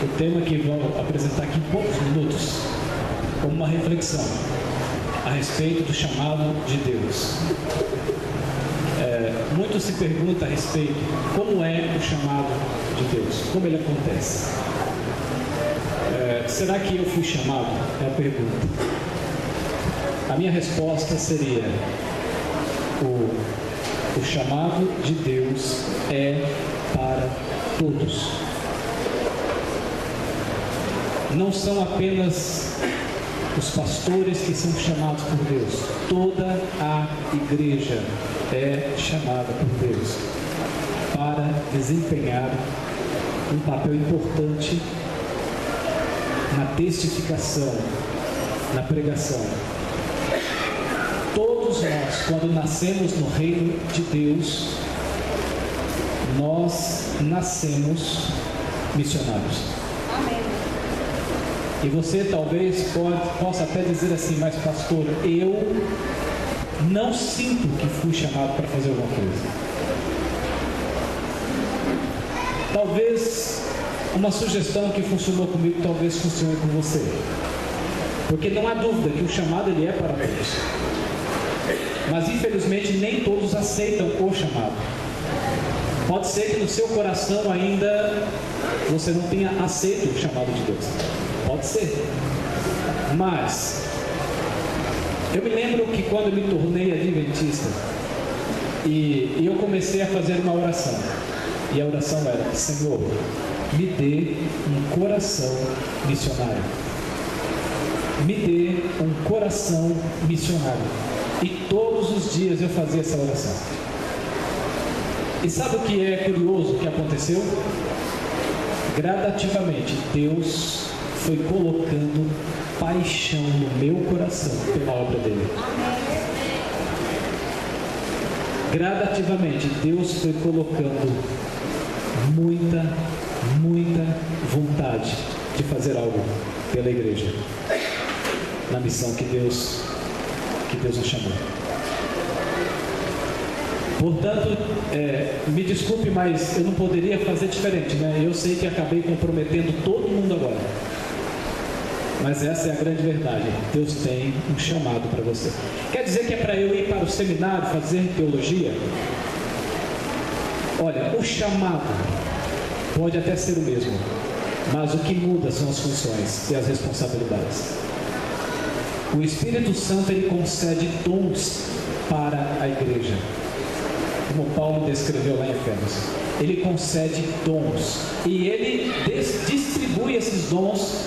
o tema que vou apresentar aqui em poucos minutos, como uma reflexão a respeito do chamado de Deus. Muito se pergunta a respeito como é o chamado de Deus, como ele acontece. Será que eu fui chamado? É a pergunta. A minha resposta seria: o chamado de Deus é para todos. Não são apenas os pastores que são chamados por Deus. Toda a igreja é chamada por Deus para desempenhar um papel importante na testificação, na pregação. Todos nós, quando nascemos no reino de Deus, nós nascemos missionários. Amém. E você talvez possa até dizer assim: mas pastor, eu não sinto que fui chamado para fazer alguma coisa. Talvez uma sugestão que funcionou comigo talvez funcione com você, porque não há dúvida que o chamado ele é para todos, mas infelizmente nem todos aceitam o chamado. Pode ser que no seu coração ainda você não tenha aceito o chamado de Deus, pode ser, mas eu me lembro que quando eu me tornei adventista e eu comecei a fazer uma oração, e a oração era: Senhor, me dê um coração missionário, me dê um coração missionário. E todos os dias eu fazia essa oração. E sabe o que é curioso que aconteceu? Gradativamente Deus foi colocando paixão no meu coração pela obra dele. Gradativamente Deus foi colocando muita vontade de fazer algo pela igreja, na missão que Deus nos chamou. Portanto, me desculpe, mas eu não poderia fazer diferente, né? Eu sei que acabei comprometendo todo mundo agora, mas essa é a grande verdade. Deus tem um chamado para você. Quer dizer que é para eu ir para o seminário fazer teologia? Olha, o chamado pode até ser o mesmo, mas o que muda são as funções e as responsabilidades. O Espírito Santo ele concede dons para a igreja, como Paulo descreveu lá em Efésios. Ele concede dons e ele distribui esses dons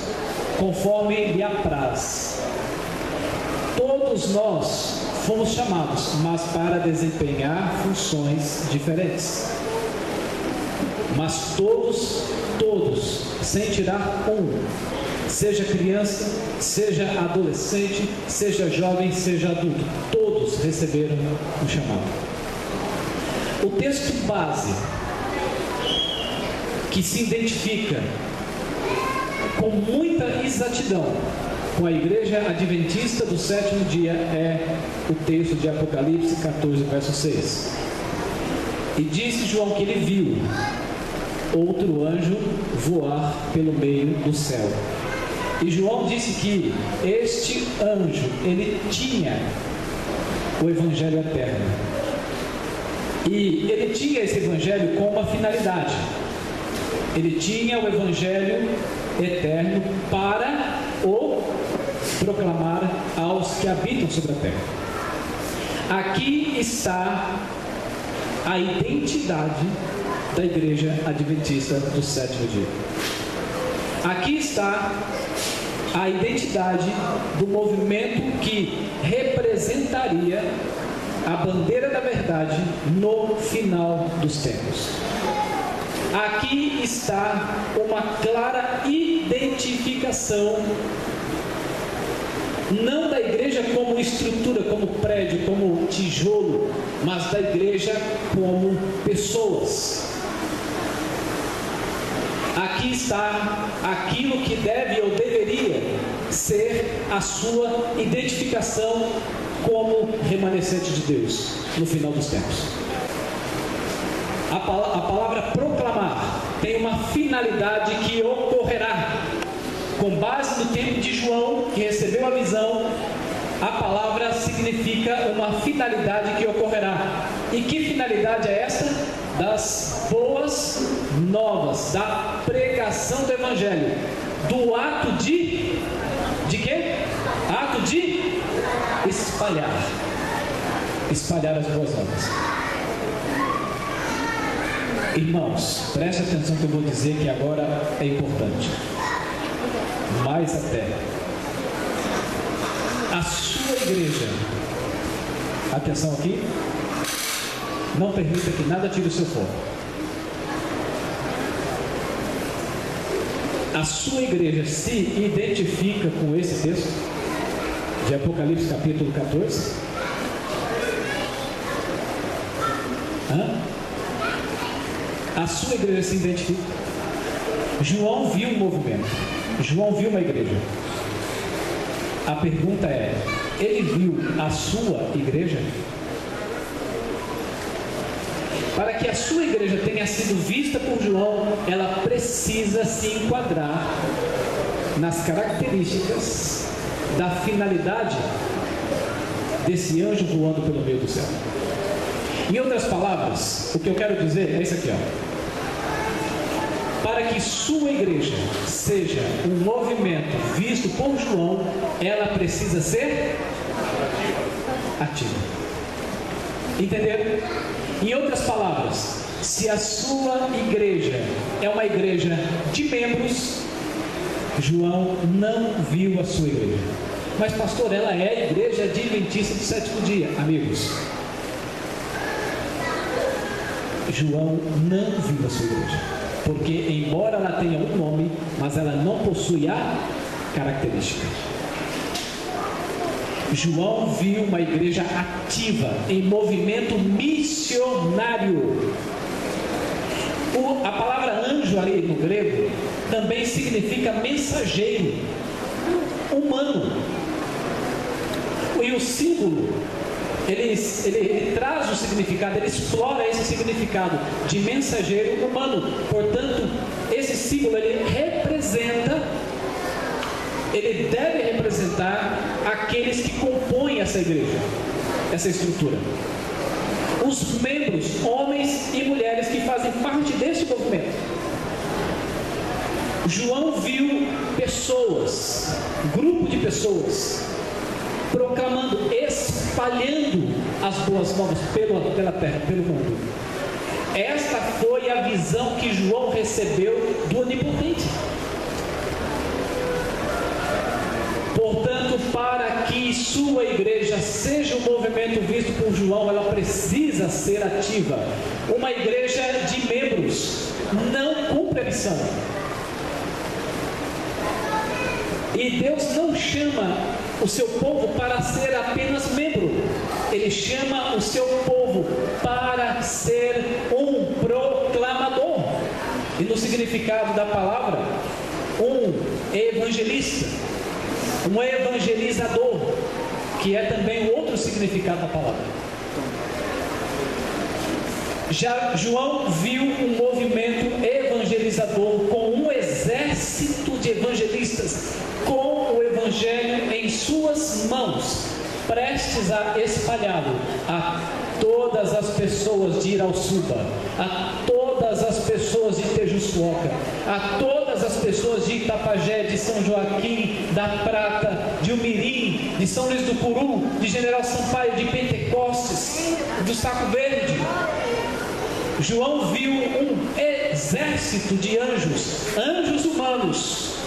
conforme lhe apraz. Todos nós fomos chamados, mas para desempenhar funções diferentes. Mas todos, sem tirar um, seja criança, seja adolescente, seja jovem, seja adulto, todos receberam um chamado. O texto base que se identifica com muita exatidão com a igreja adventista do sétimo dia é o texto de Apocalipse 14, verso 6. E disse João que ele viu outro anjo voar pelo meio do céu. E João disse que este anjo, ele tinha o evangelho eterno. E ele tinha esse evangelho com uma finalidade. Ele tinha o evangelho eterno para o proclamar aos que habitam sobre a terra. Aqui está a identidade da igreja adventista do sétimo dia. Aqui está a identidade do movimento que representaria a bandeira da verdade no final dos tempos. Aqui está uma clara identificação, não da igreja como estrutura, como prédio, como tijolo, mas da igreja como pessoas. Aqui está aquilo que deve ou deveria ser a sua identificação como remanescente de Deus no final dos tempos. A palavra proclamar tem uma finalidade que ocorrerá Com base no tempo de João, que recebeu a visão, a palavra significa uma finalidade que ocorrerá. E que finalidade é esta? Das boas novas, da pregação do Evangelho, do ato de quê? Ato de espalhar as boas novas. Irmãos, preste atenção que eu vou dizer que agora é importante. Mais até, a sua igreja, atenção aqui, não permita que nada tire o seu foco. A sua igreja se identifica com esse texto de Apocalipse capítulo 14? A sua igreja se identifica. João viu um movimento, João viu uma igreja. A pergunta é: ele viu a sua igreja? Para que a sua igreja tenha sido vista por João, ela precisa se enquadrar nas características da finalidade desse anjo voando pelo meio do céu. Em outras palavras, o que eu quero dizer é isso aqui, ó. Para que sua igreja seja um movimento visto por João, ela precisa ser ativa. Entenderam? Em outras palavras, se a sua igreja é uma igreja de membros, João não viu a sua igreja. Mas pastor, ela é a igreja adventista do sétimo dia. Amigos, João não viu a sua igreja, porque embora ela tenha um nome, mas ela não possui a característica. João viu uma igreja ativa, em movimento missionário. A palavra anjo ali no grego também significa mensageiro humano. E o símbolo, ele traz o significado, ele explora esse significado de mensageiro humano. Portanto, esse símbolo, ele deve representar aqueles que compõem essa igreja, essa estrutura. Os membros, homens e mulheres que fazem parte desse movimento. João viu pessoas, grupo de pessoas, proclamando, espalhando as boas novas pela terra, pelo mundo. Esta foi a visão que João recebeu do Onipotente. Portanto, para que sua igreja seja um movimento visto por João, ela precisa ser ativa. Uma igreja de membros não cumpre a missão. E Deus não chama o seu povo para ser apenas membro. Ele chama o seu povo para ser um proclamador. E no significado da palavra, um evangelista, um evangelizador, que é também outro significado da palavra. Já João viu um movimento evangelizador com um exército de evangelistas, com o evangelho em suas mãos, prestes a espalhá-lo a todas as pessoas de Irauçuba, a todas as pessoas de Tejuçuoca, a todas as pessoas de Itapajé, de São Joaquim, da Prata, de Umirim, de São Luís do Puru, de General Sampaio, de Pentecostes, do Saco Verde. João viu um exército de anjos humanos,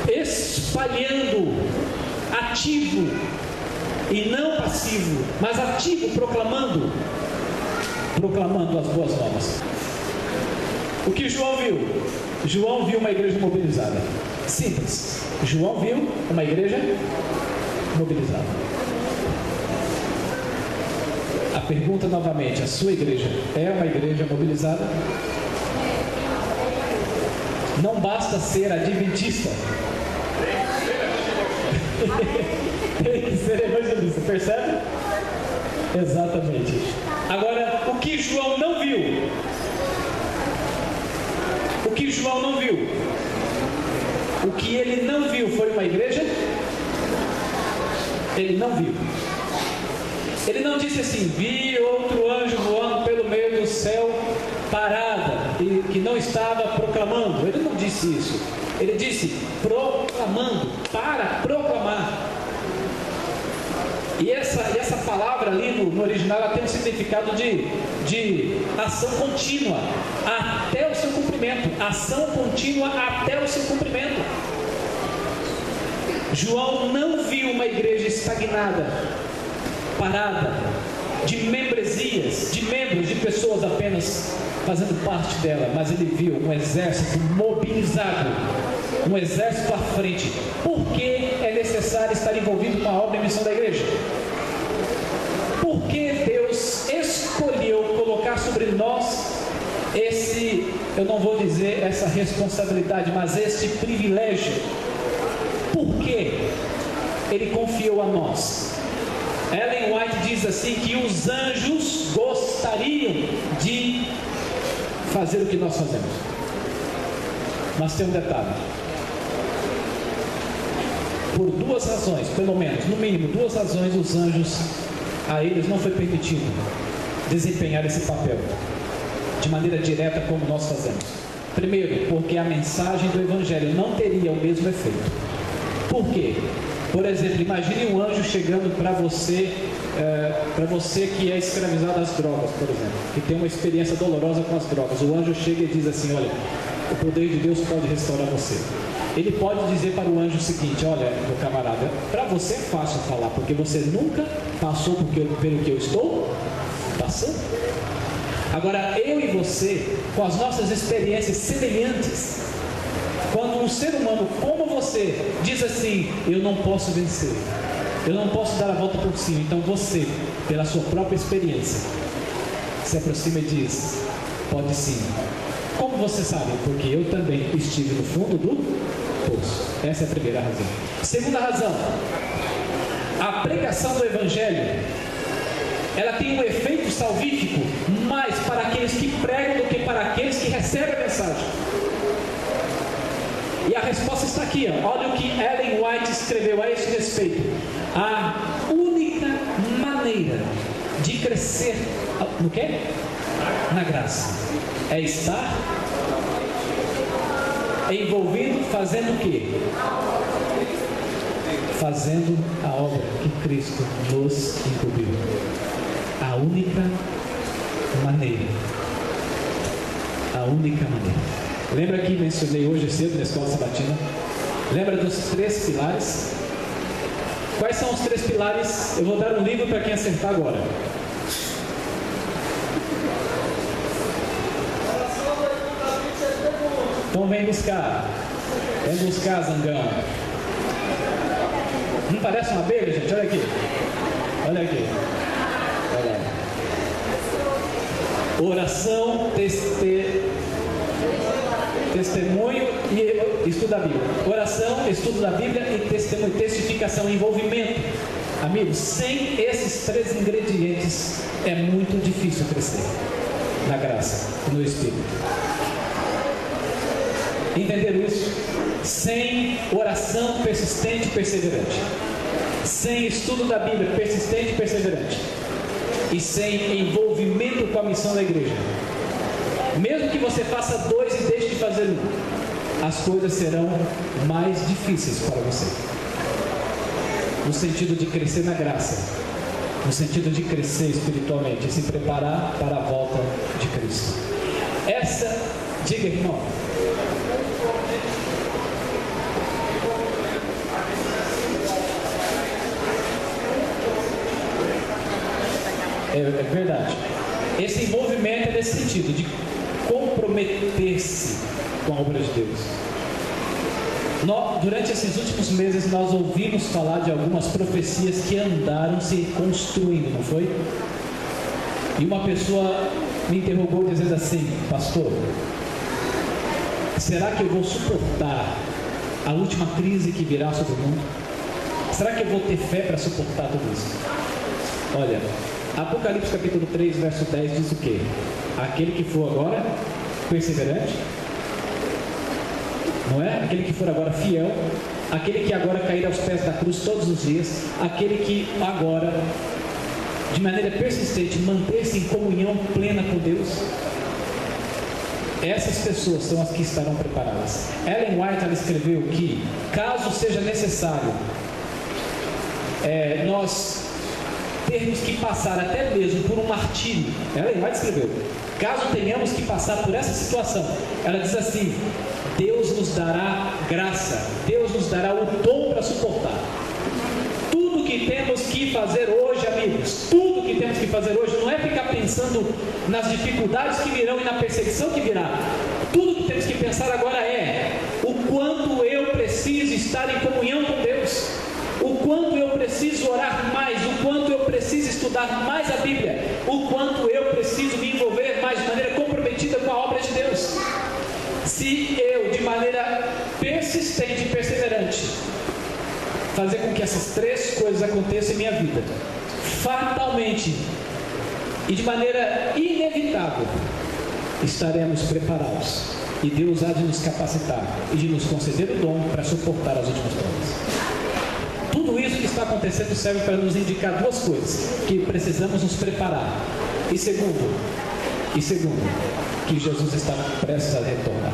espalhando, ativo e não passivo, mas ativo, proclamando as boas novas. O que João viu? João viu uma igreja mobilizada. Simples. João viu uma igreja mobilizada. A pergunta novamente: a sua igreja é uma igreja mobilizada? Não basta ser adventista. Tem que ser evangelista, percebe? Exatamente. Agora, o que João não viu? O que João não viu? O que ele não viu foi uma igreja? Ele não viu. Ele não disse assim: vi outro anjo voando pelo meio do céu, parada, e que não estava proclamando. Ele não disse isso. Ele disse proclamando, para proclamar. E essa palavra ali no original, ela tem um significado de ação contínua até o seu cumprimento. Ação contínua até o seu cumprimento. João não viu uma igreja estagnada, parada, de membresias, de membros, de pessoas apenas fazendo parte dela, mas ele viu um exército mobilizado, um exército à frente. Por que é necessário estar envolvido com a obra e missão da igreja? Porque Deus escolheu colocar sobre nós eu não vou dizer essa responsabilidade, mas este privilégio. Por que Ele confiou a nós? Ellen White diz assim, que os anjos gostariam de fazer o que nós fazemos. Mas tem um detalhe. Por duas razões, pelo menos, no mínimo duas razões, os anjos, a eles não foi permitido desempenhar esse papel de maneira direta como nós fazemos. Primeiro, porque a mensagem do Evangelho não teria o mesmo efeito. Por quê? Por exemplo, imagine um anjo chegando para você que é escravizado às drogas, por exemplo, que tem uma experiência dolorosa com as drogas. O anjo chega e diz assim: olha, o poder de Deus pode restaurar você. Ele pode dizer para o anjo o seguinte: olha, meu camarada, para você é fácil falar, porque você nunca passou pelo que eu estou passando. Agora, eu e você, com as nossas experiências semelhantes, quando um ser humano como você diz assim: eu não posso vencer, eu não posso dar a volta por cima, então você, pela sua própria experiência, se aproxima e diz: pode sim. Como você sabe? Porque eu também estive no fundo do poço. Essa é a primeira razão. Segunda razão: a pregação do Evangelho, ela tem um efeito salvífico mais para aqueles que pregam do que para aqueles que recebem a mensagem. E a resposta está aqui, ó. Olha o que Ellen White escreveu a esse respeito. A única maneira de crescer no quê? Na graça é estar envolvido, fazendo o quê? Fazendo a obra que Cristo nos incumbiu. A única maneira. A única maneira. Lembra que mencionei hoje cedo na escola sabatina? Lembra dos 3 pilares? Quais são os 3 pilares? Eu vou dar um livro para quem acertar agora. Então vem buscar. Vem buscar, zangão. Não parece uma abelha, gente? Olha aqui. Olha aqui. Olha lá. Oração, testemunho e estudo da Bíblia. Oração, estudo da Bíblia e testemunho, testificação, envolvimento. Amigos, sem esses 3 ingredientes é muito difícil crescer na graça e no Espírito. Entenderam isso? Sem oração persistente e perseverante, sem estudo da Bíblia persistente e perseverante, e sem envolvimento com a missão da igreja, mesmo que você faça 2 e deixe de fazer 1, as coisas serão mais difíceis para você, no sentido de crescer na graça, no sentido de crescer espiritualmente e se preparar para a volta de Cristo. Diga, irmão. É verdade. Esse envolvimento é nesse sentido, de comprometer-se com a obra de Deus. Durante esses últimos meses nós ouvimos falar de algumas profecias que andaram se construindo, não foi? E uma pessoa me interrogou dizendo assim: pastor, será que eu vou suportar a última crise que virá sobre o mundo? Será que eu vou ter fé para suportar tudo isso? Olha, Apocalipse capítulo 3, verso 10 diz o quê? Aquele que for agora perseverante não é? Aquele que for agora fiel, aquele que agora cair aos pés da cruz todos os dias, aquele que agora, de maneira persistente, manter-se em comunhão plena com Deus. Essas pessoas são as que estarão preparadas. Ellen White, ela escreveu que, caso seja necessário nós termos que passar até mesmo por um martírio, Ellen White escreveu, caso tenhamos que passar por essa situação, ela diz assim: Deus nos dará graça, Deus nos dará o dom para suportar. Tudo que temos que fazer hoje, amigos, tudo que temos que fazer hoje não é ficar pensando nas dificuldades que virão e na perseguição que virá. Tudo que temos que pensar agora é o quanto eu preciso estar em comunhão com Deus, o quanto eu preciso orar mais, o quanto eu preciso estudar mais a Bíblia, o quanto eu preciso me envolver mais de maneira comprometida com a obra de Deus. Se eu, de maneira persistente e perseverante, fazer com que essas três coisas aconteçam em minha vida, fatalmente e de maneira inevitável, estaremos preparados, e Deus há de nos capacitar e de nos conceder o dom para suportar as últimas provas. Tudo isso que está acontecendo serve para nos indicar duas coisas: que precisamos nos preparar, e segundo, que Jesus está prestes a retornar.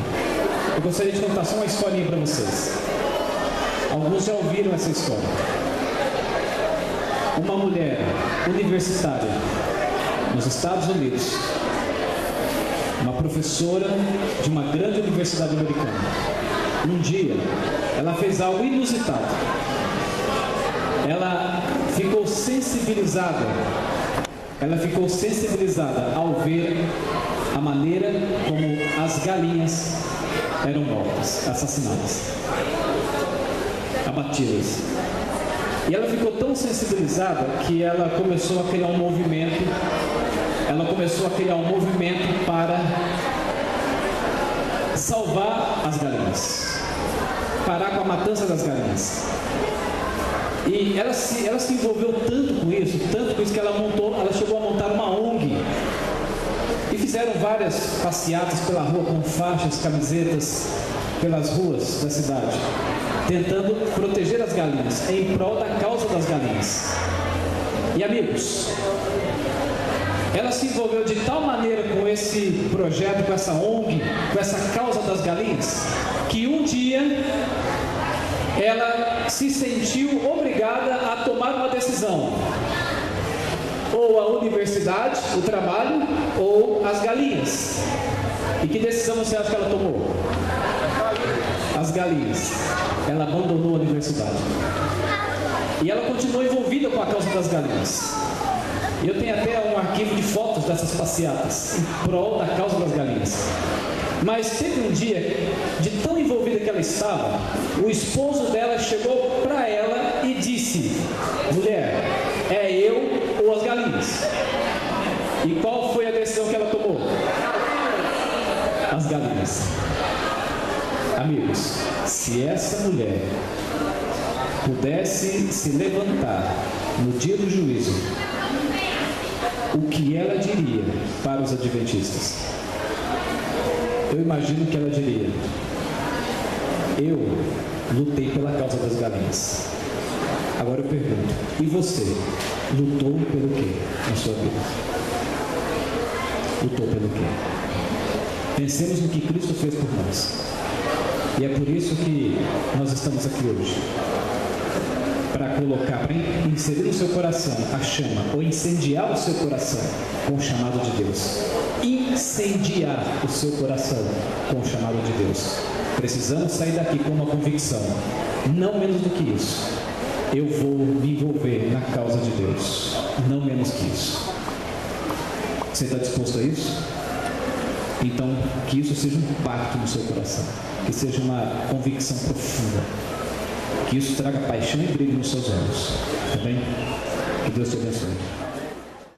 Eu gostaria de contar só uma historinha para vocês. Alguns já ouviram essa história. Uma mulher universitária nos Estados Unidos, uma professora de uma grande universidade americana, um dia ela fez algo inusitado. Ela ficou sensibilizada ao ver a maneira como as galinhas eram mortas, assassinadas, abatidas. E ela ficou tão sensibilizada que ela começou a criar um movimento. Para salvar as galinhas, parar com a matança das galinhas. E ela se envolveu tanto com isso que ela chegou a montar uma ONG. E fizeram várias passeatas pela rua com faixas, camisetas, pelas ruas da cidade, tentando proteger as galinhas, em prol da causa das galinhas. E amigos, ela se envolveu de tal maneira com esse projeto, com essa ONG, com essa causa das galinhas, que um dia ela se sentiu obrigada a tomar uma decisão: ou a universidade, o trabalho, ou as galinhas. E que decisão você acha que ela tomou? As galinhas. Ela abandonou a universidade. E ela continuou envolvida com a causa das galinhas. E eu tenho até um arquivo de fotos dessas passeatas em prol da causa das galinhas. Mas teve um dia, de tão envolvida que ela estava, o esposo dela chegou para ela e disse: mulher, é eu ou as galinhas? E qual foi a decisão que ela tomou? As galinhas. Amigos, se essa mulher pudesse se levantar no dia do juízo, o que ela diria para os adventistas? Eu imagino que ela diria: eu lutei pela causa das galinhas. Agora eu pergunto: e você lutou pelo quê na sua vida? Lutou pelo quê? Pensemos no que Cristo fez por nós. E é por isso que nós estamos aqui hoje, para colocar, para inserir no seu coração a chama, ou incendiar o seu coração com o chamado de Deus. Incendiar o seu coração com o chamado de Deus. Precisamos sair daqui com uma convicção, não menos do que isso: eu vou me envolver na causa de Deus, não menos que isso. Você está disposto a isso? Então, que isso seja um pacto no seu coração, que seja uma convicção profunda, que isso traga paixão e brilho nos seus olhos, tá bem? Que Deus te abençoe.